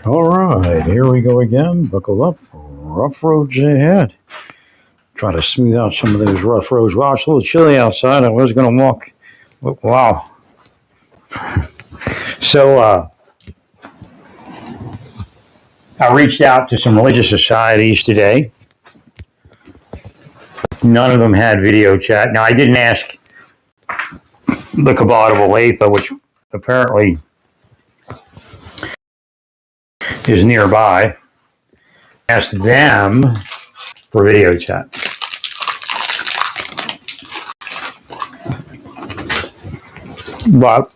All right, here we go again. Buckle up. Rough roads ahead. Try to smooth out some of those rough roads. Wow, it's a little chilly outside. I was going to walk. Wow. So I reached out to some religious societies today. None of them had video chat. Now, I didn't ask the Chabad of Olathe, which apparently is nearby. Asked them for video chat. But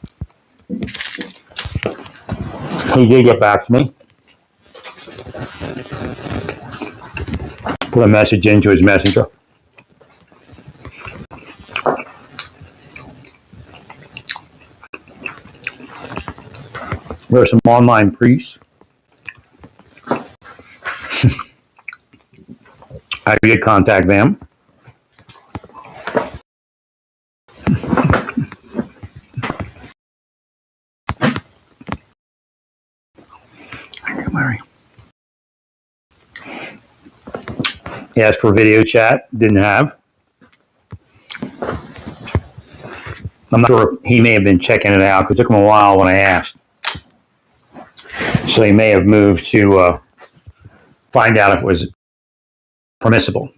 he did get back to me. Put a message into his messenger. There are some online priests. I did contact them. Larry. He asked for video chat, didn't have. I'm not sure, he may have been checking it out because it took him a while when I asked. So he may have moved to find out if it was permissible.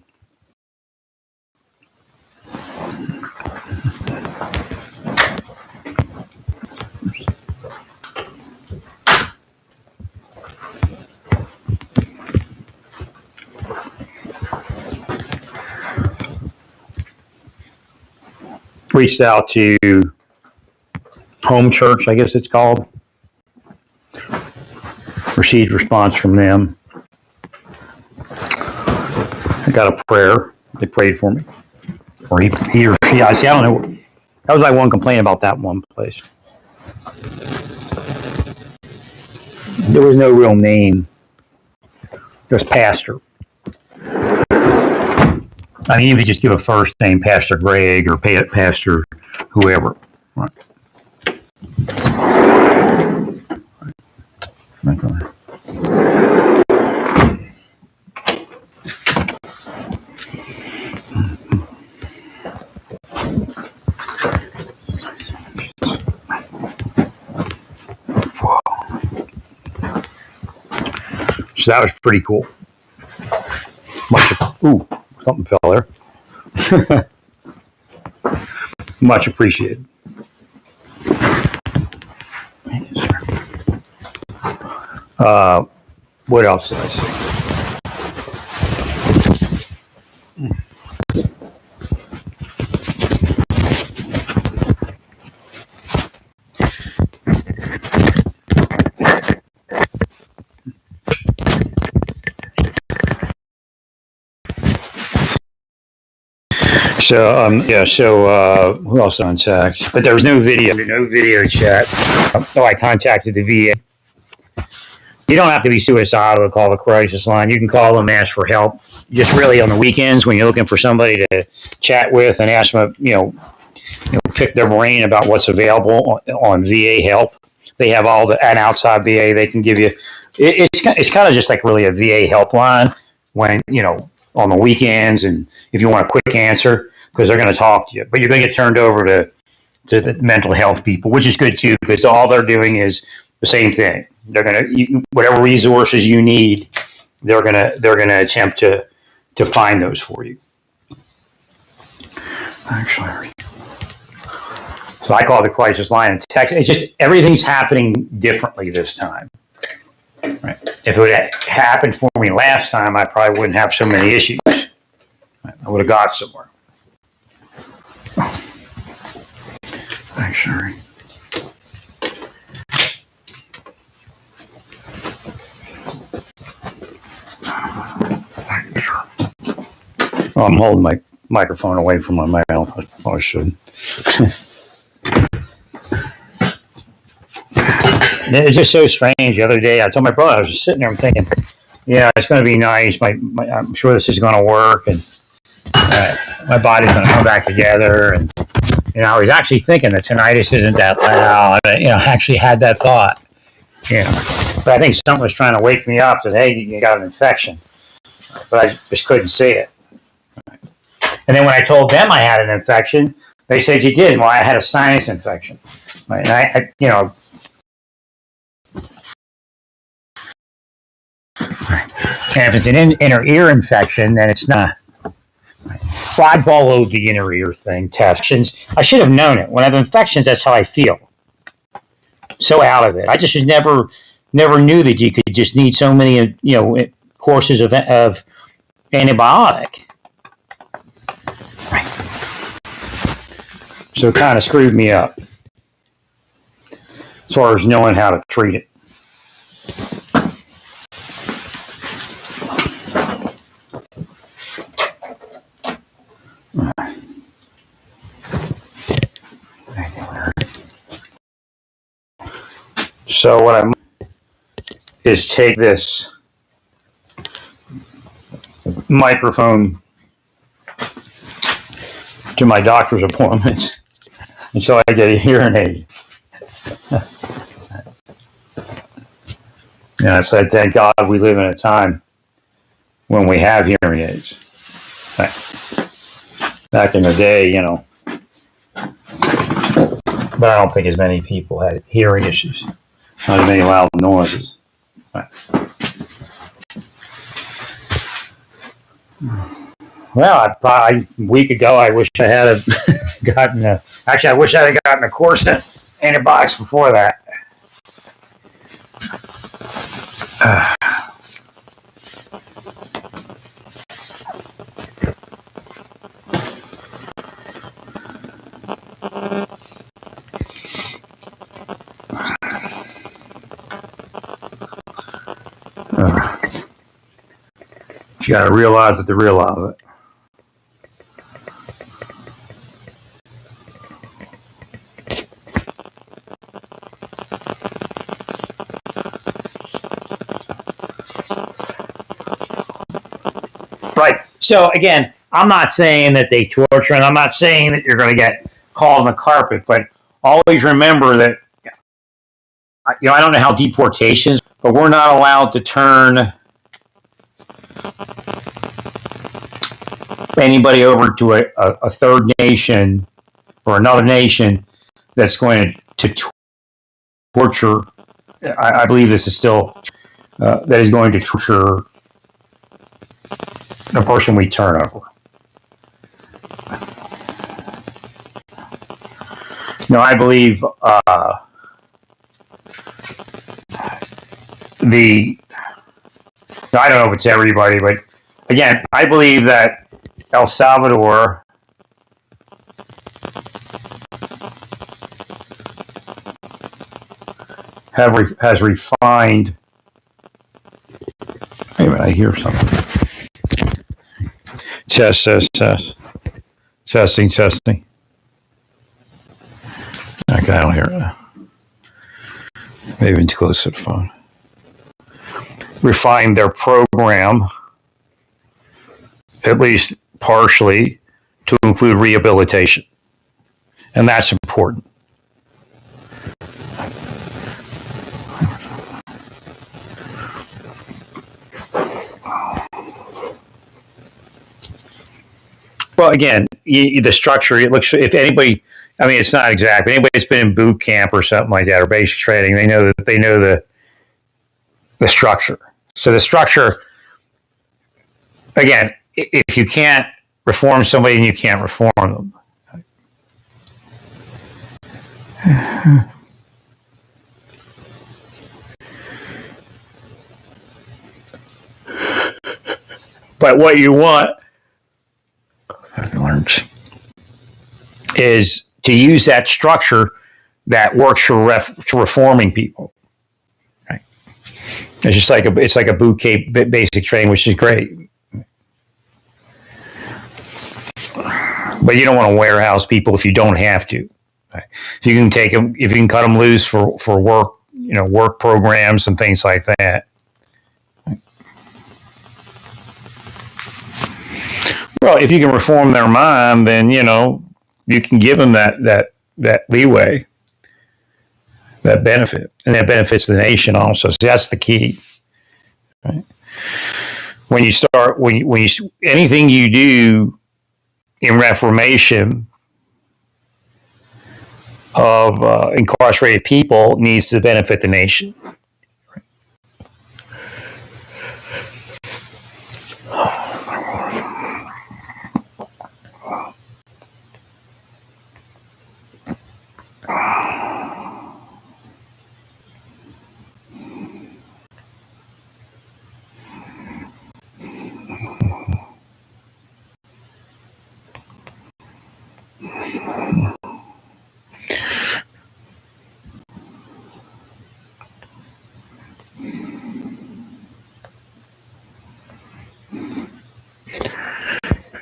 Reached out to Home Church, I guess it's called. Received response from them. I got a prayer. They prayed for me. Or he or she, I don't know. That was my one complaint about that one place. There was no real name. Just pastor. I mean, if you just give a first name, Pastor Greg or Pastor whoever. Right. So that was pretty cool. Ooh, something fell there. Much appreciated. What else did I say? So who else on text? But there was no video chat. So I contacted the VA. You don't have to be suicidal to call the crisis line. You can call them, ask for help. Just really on the weekends when you're looking for somebody to chat with and ask them, pick their brain about what's available on VA help. They have an outside VA they can give you. It's kind of just like really a VA helpline when, on the weekends, and if you want a quick answer, because they're going to talk to you. But you're going to get turned over to the mental health people, which is good too, because all they're doing is the same thing. They're going to, whatever resources you need, they're going to attempt to find those for you. Actually, so I call the crisis line and text. It's just everything's happening differently this time. Right. If it would have happened for me last time, I probably wouldn't have so many issues. I would have got somewhere. Actually. Oh, I'm holding my microphone away from my mouth. I probably should. It's just so strange. The other day, I told my brother, I was just sitting there, I'm thinking, yeah, it's going to be nice. I'm sure this is going to work, and my body's going to come back together. And I was actually thinking that tinnitus isn't that loud. I actually had that thought. But But I think something was trying to wake me up that, hey, you got an infection. But I just couldn't see it. And then when I told them I had an infection, they said, you did. Well, I had a sinus infection. Right? And and if it's an inner ear infection, then it's not. Well, I followed the inner ear thing, tests. I should have known it. When I have infections, that's how I feel. So out of it. I just never knew that you could just need so many, courses of antibiotic. So it kind of screwed me up as far as knowing how to treat it. So what I'm is take this microphone to my doctor's appointments until I get a hearing aid. And I said, thank God we live in a time when we have hearing aids. Back in the day, but I don't think as many people had hearing issues. Not as many loud noises. Well, a week ago, I wish I had gotten I wish I had gotten a course in antibiotics before that. You got to realize the real of it. Right. So again, I'm not saying that they torture, and I'm not saying that you're going to get called on the carpet, but always remember that, I don't know how deportations, but we're not allowed to turn anybody over to a third nation or another nation that's going to torture. I believe this is still that is going to torture the person we turn over. I believe I don't know if it's everybody, but again, I believe that El Salvador has refined. Wait a minute, I hear something. Test. Testing. Okay, I don't hear it. Maybe it's close to the phone. Refined their program, at least partially, to include rehabilitation. And that's important. Well, again, the structure, it looks, if anybody, it's not exact, but anybody that's been in boot camp or something like that, or basic training, they know the structure. So the structure, again, if you can't reform somebody, then you can't reform them. But what you want is to use that structure that works for reforming people. Right? It's just like a boot camp basic training, which is great. But you don't want to warehouse people if you don't have to. Right? If you can take them, if you can cut them loose for work, work programs and things like that. Well, if you can reform their mind, then you can give them that leeway. that benefit, and that benefits the nation also. So that's the key. Right? When you start, when you anything you do in reformation of incarcerated people needs to benefit the nation.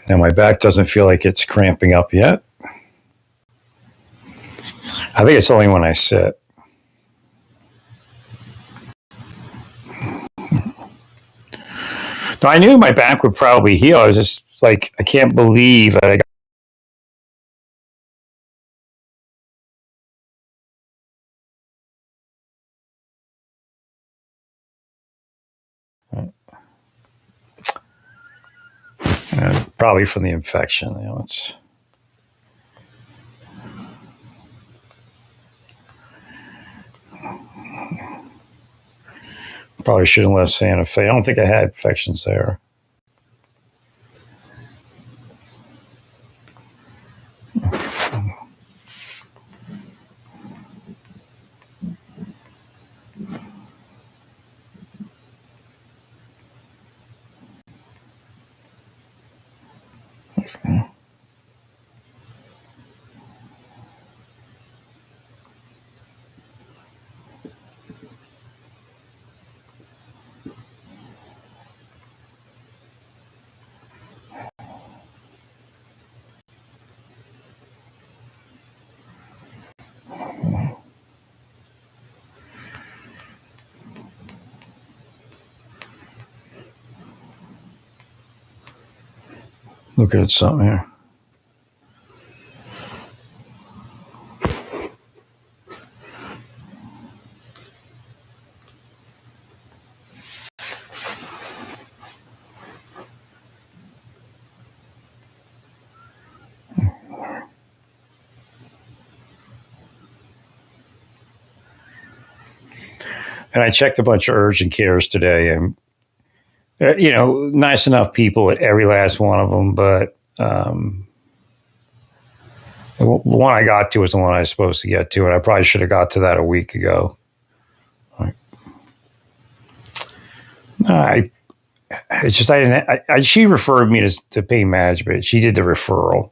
Now my back doesn't feel like it's cramping up yet. I think it's only when I sit. No, I knew my back would probably heal. I was just like, I can't believe that I got probably from the infection. You know, it's probably shouldn't let Santa Fe. I don't think I had infections there. Look at something here. And I checked a bunch of urgent cares today, and you know, nice enough people at every last one of them, but the one I got to was the one I was supposed to get to, and I probably should have got to that a week ago. I it's just I didn't. She referred me to pain management. She did the referral,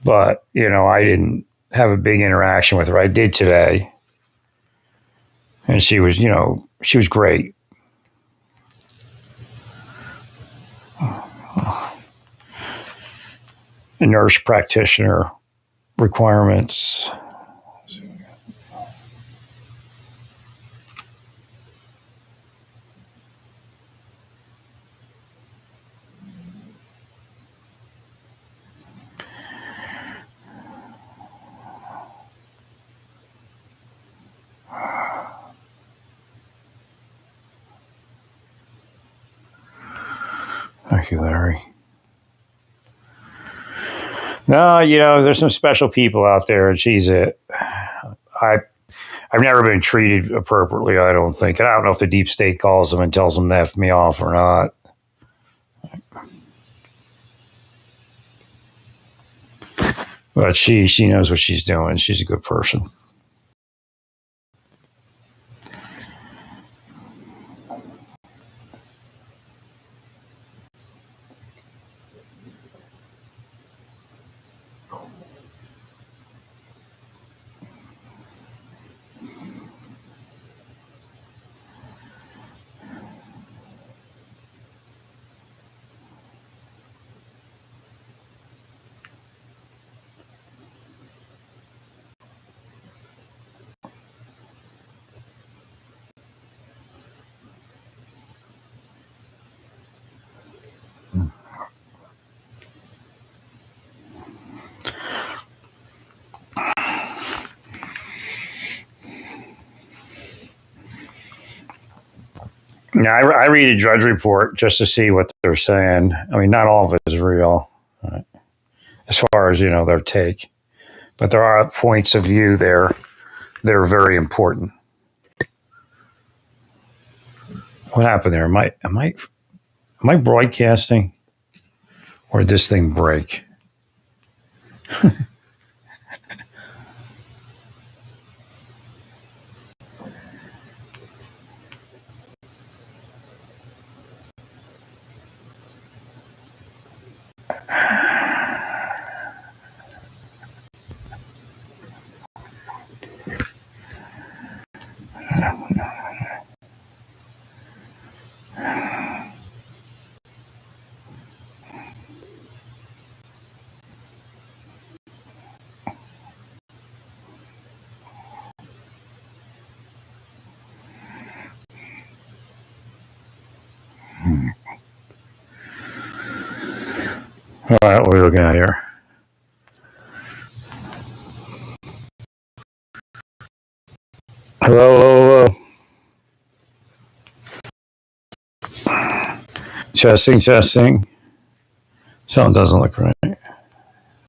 but you know, I didn't have a big interaction with her. I did today, and she was, you know, she was great. The nurse practitioner requirements. Thank you, Larry. No, you know, there's some special people out there, and she's it. I've never been treated appropriately, I don't think. And I don't know if the deep state calls them and tells them to F me off or not. But she knows what she's doing. She's a good person. Yeah, I read a Drudge Report just to see what they're saying. I mean, not all of it is real, as far as their take, but there are points of view there that are very important. What happened there? Am I broadcasting, or did this thing break? All right, what are we looking at here? Hello, hello, hello. Testing, testing. Something doesn't look right.